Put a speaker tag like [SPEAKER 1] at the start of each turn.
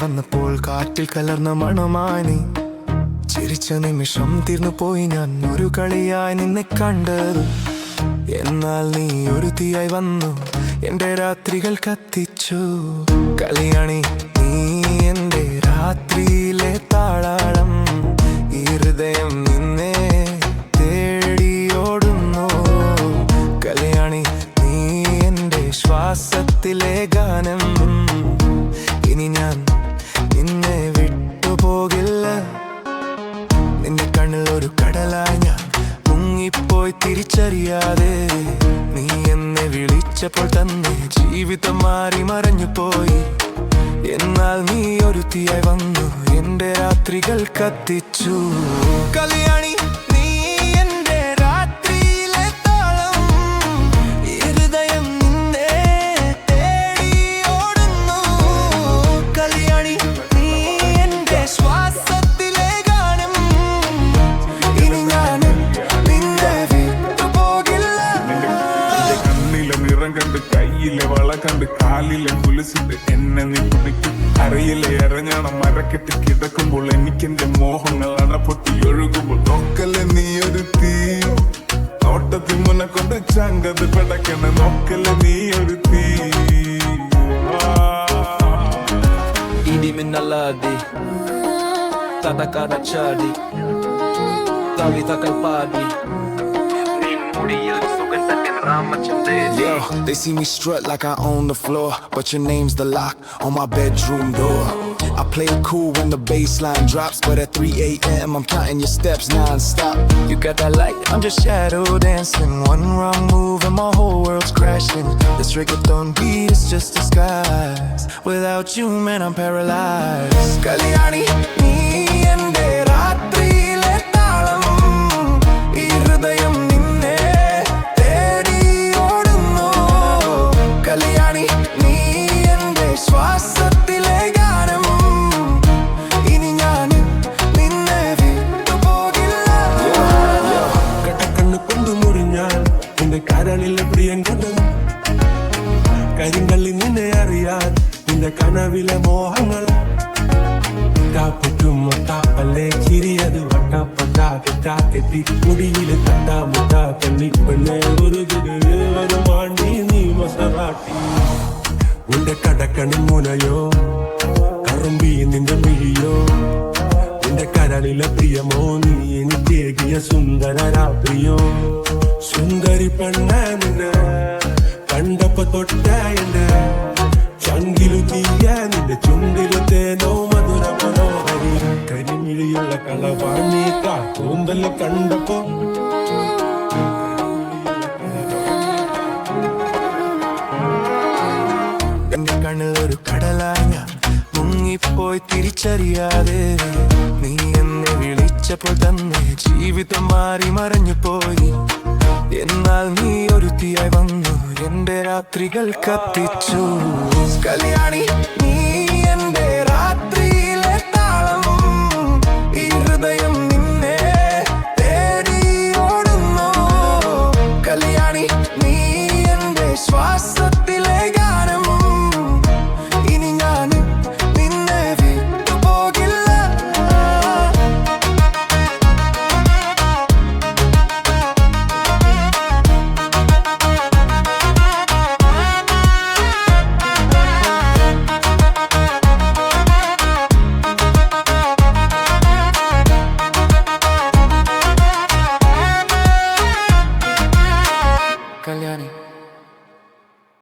[SPEAKER 1] വന്നപ്പോൾ കാറ്റിൽ കലർന്ന മണമായി നീ ചിരിച്ച നിമിഷം തീർന്നു പോയി ഞാൻ ഒരു കളിയായി നിന്നെ കണ്ടത്. എന്നാൽ നീ ഒരു തീയായി വന്നു എന്റെ രാത്രികൾ കത്തിച്ചു. കല്യാണി നീ എന്റെ രാത്രിയിലെ താളാളം, ഈ ഹൃദയം നിന്നെ തേടിയോടുന്നു. കല്യാണി നീ എന്റെ ശ്വാസത്തിലെ ഗാനം, ഇനി ഞാൻ നിന്നെ വിട്ടുപോകില്ല. നിന്റെ കണ്ണിൽ ഒരു കടലായി ഞാൻ മുങ്ങിപ്പോയി തിരിച്ചറിയാതെ. നീ എന്നെ വിളിച്ചപ്പോൾ തന്നെ ജീവിതം മാറി മറഞ്ഞു പോയി. എന്നാൽ നീ ഒരു തീയായി വന്നു എന്റെ രാത്രികൾ കത്തിച്ചു. കല്യാണി നീ എന്റെ രാത്രിയിലെ താളം, ഈ ഹൃദയം നിന്നെ തേടി ഓടുന്നു. കല്യാണി നീ എന്റെ ശ്വാസത്തിലെ ഗാനം, ഇനി ഞാൻ നിന്നെ വിട്ടുപോകില്ല.
[SPEAKER 2] കണ്ണിലെ നിറം കണ്ട് കയ്യിലെ വള കണ്ട് കാലിലെ കുലിസിട്ട് എന്നെ നീ പിടിക്കും. അരയിലെ അരഞ്ഞാണം മരക്കെട്ടി കിടക്കുമ്പോൾ എനിക്കെന്റെ മോഹങ്ങൾ അണപ്പൊട്ടി ഒഴുകുമ്പോൾ നോക്കല്ലേ നീ ഒരു തീ, നോട്ടത്തിൽ മുന്നെ കൊണ്ട് ചങ്കത് പിടക്കണ. നോക്കല്ലേ നീ ഒരു തീ.
[SPEAKER 3] Idiminaladi Tatakara chadi Tavita kalpadi
[SPEAKER 1] Yo, they see me strut like I own the floor, but your name's the lock on my bedroom door. I play it cool when the bassline drops, but at 3 a.m. I'm counting your steps non-stop. You got that light, I'm just shadow dancing. One wrong move and my whole world's crashing. This reggaeton beat is just disguise. Without you, man, I'm paralyzed. Kalyani, nee ende raatriyile taalam, ee hrudayam ninne tedi odunnu. Kalyani, nee ende ശ്വാസത്തിലെ ഗാനം, ഇനി ഞാൻ നിന്നെ വിട്ടുപോകില്ല.
[SPEAKER 4] കട്ടക്കണ്ണ് കൊണ്ടു മുറിഞ്ഞാൽ നിന്റെ കരളിലെ പ്രിയങ്കത്, കരിങ്കള്ളി നിന്നെ അറിയാൻ നിന്റെ കനവിലെ മോഹങ്ങൾ. താപ്പറ്റും താപ്പല്ലേ ചിരിയത് വട്ടപ്പട്ടാ കെട്ടാ കെട്ടി മുടിയില് തട്ടാ മുട്ടാ കണ്ണി പെണ്ണെ ഒരു മാണ്ടി നീ മസറാട്ടി. നിന്റെ കടക്കണി മുനയോ കറുമ്പി നിന്റെ മിഴിയോ, നിന്റെ കരളിലെ പ്രിയമോ, നീ എനിക്കേകിയ സുന്ദര രാത്രിയോ. സുന്ദരി പെണ്ണ നിന്നെ കണ്ടപ്പോ തൊട്ട എന്റെ ചങ്കിലു തീയ, നിന്റെ ചുണ്ടിലു തേനോ മധുര മനോഹരി. കരിമിഴിയുള്ള കളവാണി കാത്തോന്തല് കണ്ടപ്പോ
[SPEAKER 1] എന്റെ കണ്ണിൽ ഒരു കടലായി ഞാൻ മുങ്ങിപ്പോയി തിരിച്ചറിയാതെ. നീ എന്നെ വിളിച്ചപ്പോൾ തന്നെ ജീവിതം മാറി മറഞ്ഞു പോയി. എന്നാൽ നീ ഒരു തീയായി വന്നു എന്റെ രാത്രികൾ കത്തിച്ചു. കല്യാണി